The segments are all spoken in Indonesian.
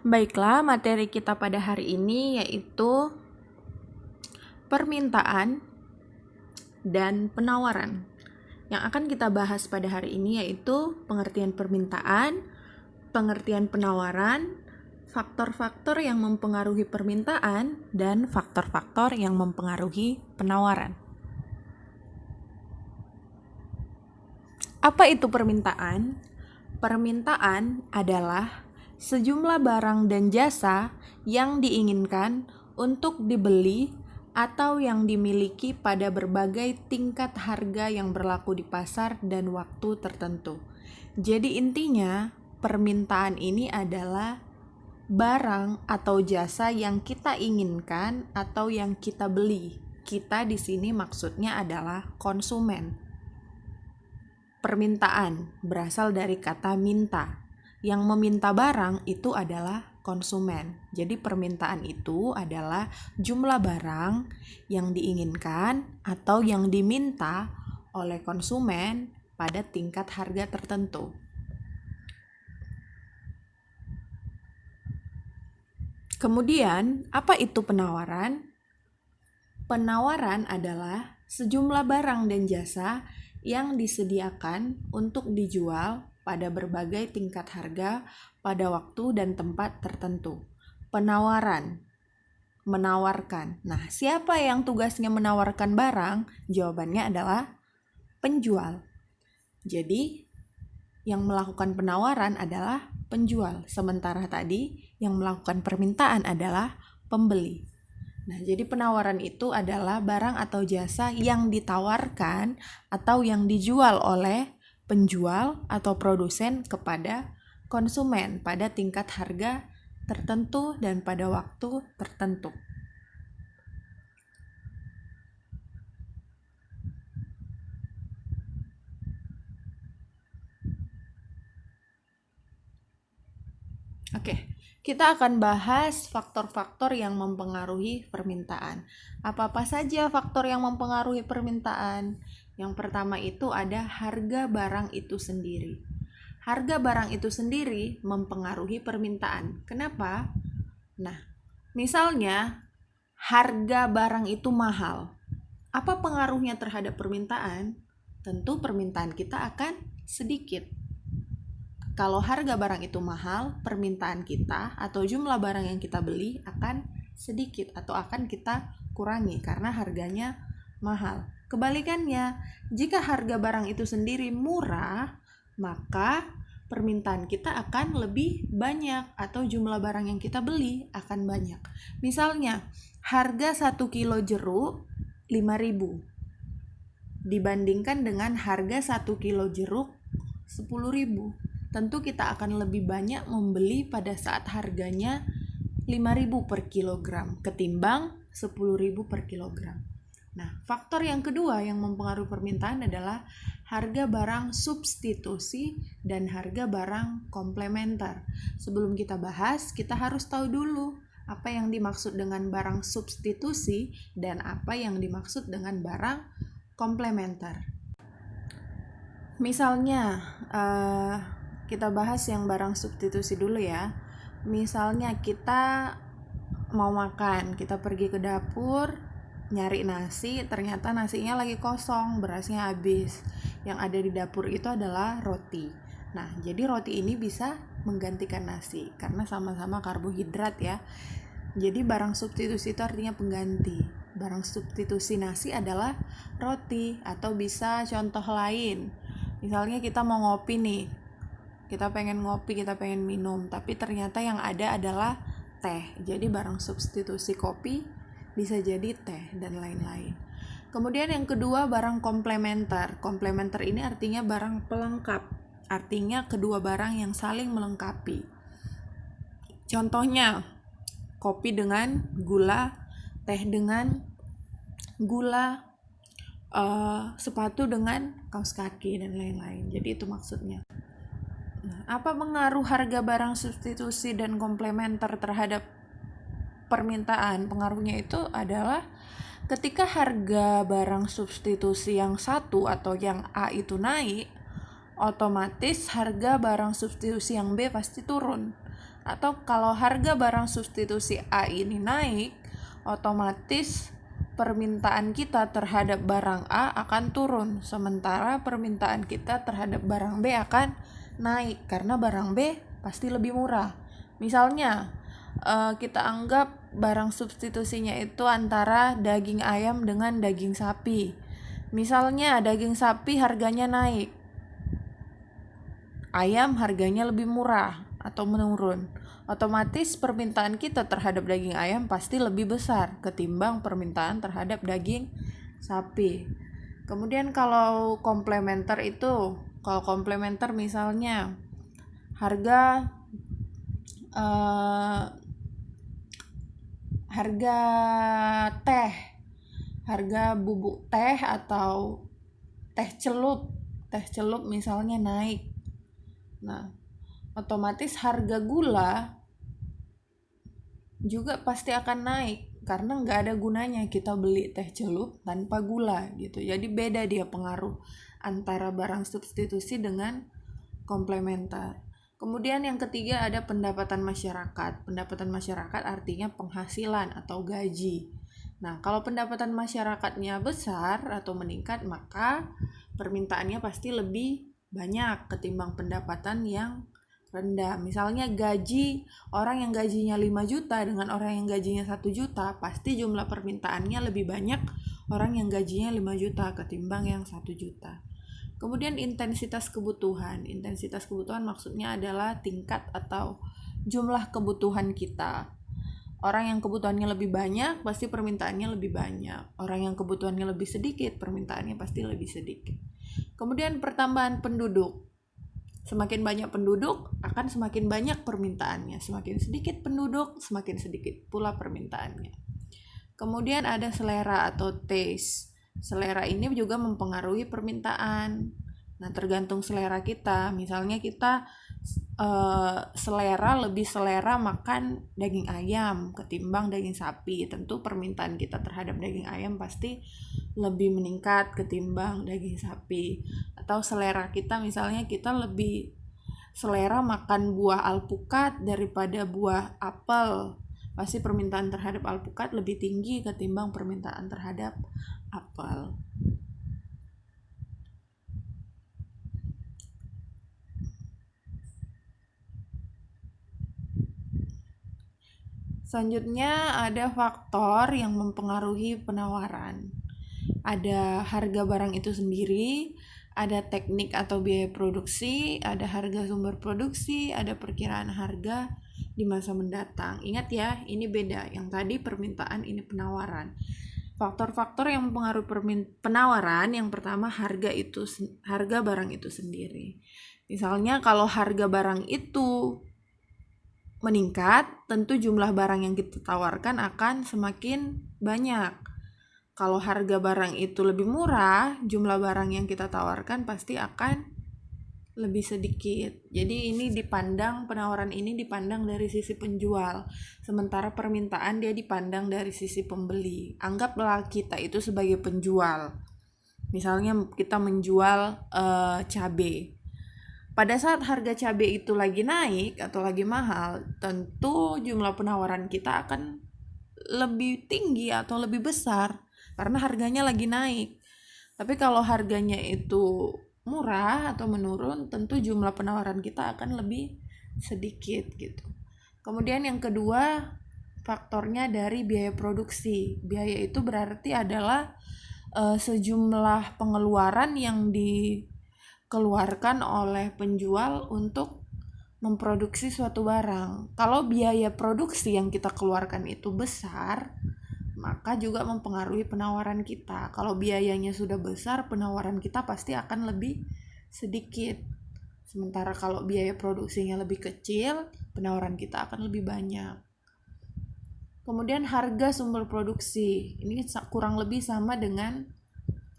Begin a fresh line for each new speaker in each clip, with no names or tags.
Baiklah, materi kita pada hari ini yaitu permintaan dan penawaran. Yang akan kita bahas pada hari ini yaitu pengertian permintaan, pengertian penawaran, faktor-faktor yang mempengaruhi permintaan, dan faktor-faktor yang mempengaruhi penawaran. Apa itu permintaan? Permintaan adalah sejumlah barang dan jasa yang diinginkan untuk dibeli atau yang dimiliki pada berbagai tingkat harga yang berlaku di pasar dan waktu tertentu. Jadi intinya, permintaan ini adalah barang atau jasa yang kita inginkan atau yang kita beli. Kita di sini maksudnya adalah konsumen. Permintaan berasal dari kata minta. Yang meminta barang itu adalah konsumen. Jadi permintaan itu adalah jumlah barang yang diinginkan atau yang diminta oleh konsumen pada tingkat harga tertentu. Kemudian, apa itu penawaran? Penawaran adalah sejumlah barang dan jasa yang disediakan untuk dijual pada berbagai tingkat harga pada waktu dan tempat tertentu. Penawaran, menawarkan. Nah, siapa yang tugasnya menawarkan barang? Jawabannya adalah penjual. Jadi, yang melakukan penawaran adalah penjual, sementara tadi yang melakukan permintaan adalah pembeli. Nah, jadi penawaran itu adalah barang atau jasa yang ditawarkan atau yang dijual oleh penjual atau produsen kepada konsumen pada tingkat harga tertentu dan pada waktu tertentu. Oke, kita akan bahas faktor-faktor yang mempengaruhi permintaan. Apa-apa saja faktor yang mempengaruhi permintaan? Yang pertama itu ada harga barang itu sendiri. Harga barang itu sendiri mempengaruhi permintaan. Kenapa? Nah, misalnya harga barang itu mahal. Apa pengaruhnya terhadap permintaan? Tentu permintaan kita akan sedikit. Kalau harga barang itu mahal, permintaan kita atau jumlah barang yang kita beli akan sedikit atau akan kita kurangi karena harganya mahal. Kebalikannya, jika harga barang itu sendiri murah, maka permintaan kita akan lebih banyak atau jumlah barang yang kita beli akan banyak. Misalnya, harga 1 kilo jeruk 5.000 dibandingkan dengan harga 1 kilo jeruk 10.000. Tentu kita akan lebih banyak membeli pada saat harganya 5.000 per kilogram ketimbang 10.000 per kilogram. Nah, faktor yang kedua yang mempengaruhi permintaan adalah harga barang substitusi dan harga barang komplementer. Sebelum kita bahas, kita harus tahu dulu apa yang dimaksud dengan barang substitusi dan apa yang dimaksud dengan barang komplementer. Misalnya, kita bahas yang barang substitusi dulu ya. Misalnya kita mau makan, kita pergi ke dapur, nyari nasi, ternyata nasinya lagi kosong, berasnya habis. Yang ada di dapur itu adalah roti. Nah, jadi roti ini bisa menggantikan nasi, karena sama-sama karbohidrat ya. Jadi barang substitusi itu artinya pengganti. Barang substitusi nasi adalah roti, atau bisa contoh lain. Misalnya kita mau ngopi nih, kita pengen ngopi, kita pengen minum, tapi ternyata yang ada adalah teh. Jadi barang substitusi kopi bisa jadi teh dan lain-lain. Kemudian yang kedua, barang komplementer. Komplementer ini artinya barang pelengkap. Artinya kedua barang yang saling melengkapi. Contohnya, kopi dengan gula, teh dengan gula, sepatu dengan kaos kaki dan lain-lain. Jadi itu maksudnya. Apa pengaruh harga barang substitusi dan komplementer terhadap permintaan? Pengaruhnya itu adalah ketika harga barang substitusi yang satu atau yang A itu naik, otomatis harga barang substitusi yang B pasti turun. Atau kalau harga barang substitusi A ini naik, otomatis permintaan kita terhadap barang A akan turun, sementara permintaan kita terhadap barang B akan naik karena barang B pasti lebih murah. Misalnya kita anggap barang substitusinya itu antara daging ayam dengan daging sapi. Misalnya daging sapi harganya naik, ayam harganya lebih murah atau menurun. Otomatis permintaan kita terhadap daging ayam pasti lebih besar ketimbang permintaan terhadap daging sapi. Kemudian kalau komplementer misalnya harga eh, harga teh, harga bubuk teh atau teh celup misalnya naik. Nah, otomatis harga gula juga pasti akan naik karena nggak ada gunanya kita beli teh celup tanpa gula gitu. Jadi beda dia pengaruh antara barang substitusi dengan komplementer. Kemudian yang ketiga ada pendapatan masyarakat. Pendapatan masyarakat artinya penghasilan atau gaji. Nah, kalau pendapatan masyarakatnya besar atau meningkat, maka permintaannya pasti lebih banyak ketimbang pendapatan yang rendah. Misalnya gaji orang yang gajinya 5 juta dengan orang yang gajinya 1 juta, pasti jumlah permintaannya lebih banyak orang yang gajinya 5 juta ketimbang yang 1 juta. Kemudian intensitas kebutuhan. Intensitas kebutuhan maksudnya adalah tingkat atau jumlah kebutuhan kita. Orang yang kebutuhannya lebih banyak, pasti permintaannya lebih banyak. Orang yang kebutuhannya lebih sedikit, permintaannya pasti lebih sedikit. Kemudian pertambahan penduduk. Semakin banyak penduduk, akan semakin banyak permintaannya. Semakin sedikit penduduk, semakin sedikit pula permintaannya. Kemudian ada selera atau taste. Selera ini juga mempengaruhi permintaan. Nah, tergantung selera kita. Misalnya kita lebih selera makan daging ayam ketimbang daging sapi. Tentu permintaan kita terhadap daging ayam pasti lebih meningkat ketimbang daging sapi. Atau selera kita misalnya kita lebih selera makan buah alpukat daripada buah apel, pasti permintaan terhadap alpukat lebih tinggi ketimbang permintaan terhadap apel. Selanjutnya ada faktor yang mempengaruhi penawaran. Ada harga barang itu sendiri, ada teknik atau biaya produksi, ada harga sumber produksi, ada perkiraan harga di masa mendatang. Ingat ya, ini beda. Yang tadi permintaan, ini penawaran. Faktor-faktor yang mempengaruhi penawaran, yang pertama harga barang itu sendiri. Misalnya kalau harga barang itu meningkat, tentu jumlah barang yang kita tawarkan akan semakin banyak. Kalau harga barang itu lebih murah, jumlah barang yang kita tawarkan pasti akan lebih sedikit. Jadi penawaran ini dipandang dari sisi penjual, sementara permintaan dia dipandang dari sisi pembeli. Anggaplah kita itu sebagai penjual. Misalnya kita menjual cabai. Pada saat harga cabai itu lagi naik atau lagi mahal, tentu jumlah penawaran kita akan lebih tinggi atau lebih besar karena harganya lagi naik. Tapi kalau harganya itu murah atau menurun, tentu jumlah penawaran kita akan lebih sedikit gitu. Kemudian yang kedua, faktornya dari biaya produksi. Biaya itu berarti adalah sejumlah pengeluaran yang dikeluarkan oleh penjual untuk memproduksi suatu barang. Kalau biaya produksi yang kita keluarkan itu besar, maka juga mempengaruhi penawaran kita. Kalau biayanya sudah besar, penawaran kita pasti akan lebih sedikit. Sementara kalau biaya produksinya lebih kecil, penawaran kita akan lebih banyak. Kemudian harga sumber produksi. Ini kurang lebih sama dengan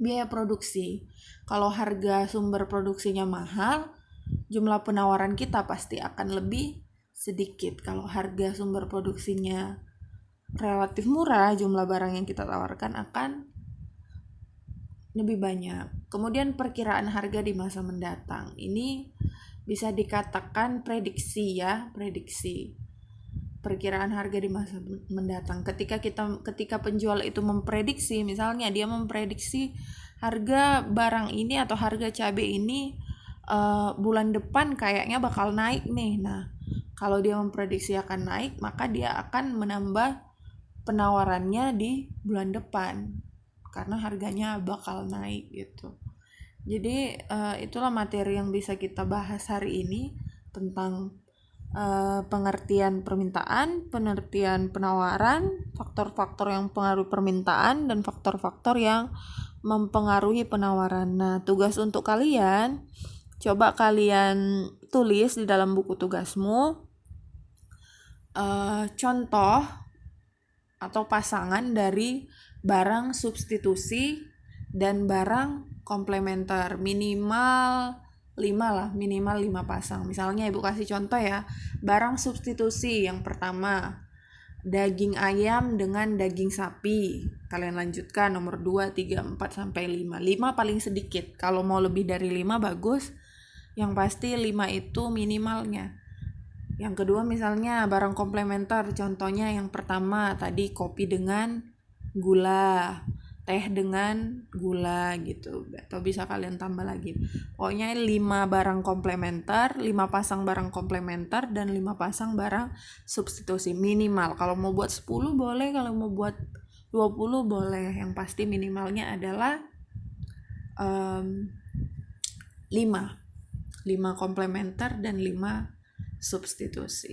biaya produksi. Kalau harga sumber produksinya mahal, jumlah penawaran kita pasti akan lebih sedikit. Kalau harga sumber produksinya relatif murah, jumlah barang yang kita tawarkan akan lebih banyak. Kemudian perkiraan harga di masa mendatang. Ini bisa dikatakan prediksi ya, prediksi perkiraan harga di masa mendatang. Ketika penjual itu memprediksi, misalnya dia memprediksi harga barang ini atau harga cabai ini bulan depan kayaknya bakal naik nih. Nah, kalau dia memprediksi akan naik, maka dia akan menambah penawarannya di bulan depan karena harganya bakal naik gitu. Jadi itulah materi yang bisa kita bahas hari ini tentang pengertian permintaan, pengertian penawaran, faktor-faktor yang mempengaruhi permintaan, dan faktor-faktor yang mempengaruhi penawaran. Nah, tugas untuk kalian, coba kalian tulis di dalam buku tugasmu contoh atau pasangan dari barang substitusi dan barang komplementer, minimal 5 pasang. Misalnya ibu kasih contoh ya, barang substitusi yang pertama daging ayam dengan daging sapi. Kalian lanjutkan nomor 2, 3, 4 sampai 5. 5 paling sedikit. Kalau mau lebih dari 5 bagus. Yang pasti 5 itu minimalnya. Yang kedua misalnya barang komplementer, contohnya yang pertama tadi kopi dengan gula, teh dengan gula gitu, atau bisa kalian tambah lagi. Pokoknya 5 barang komplementer, 5 pasang barang komplementer, dan 5 pasang barang substitusi minimal. Kalau mau buat 10 boleh, kalau mau buat 20 boleh. Yang pasti minimalnya adalah 5 komplementer dan 5 substitusi.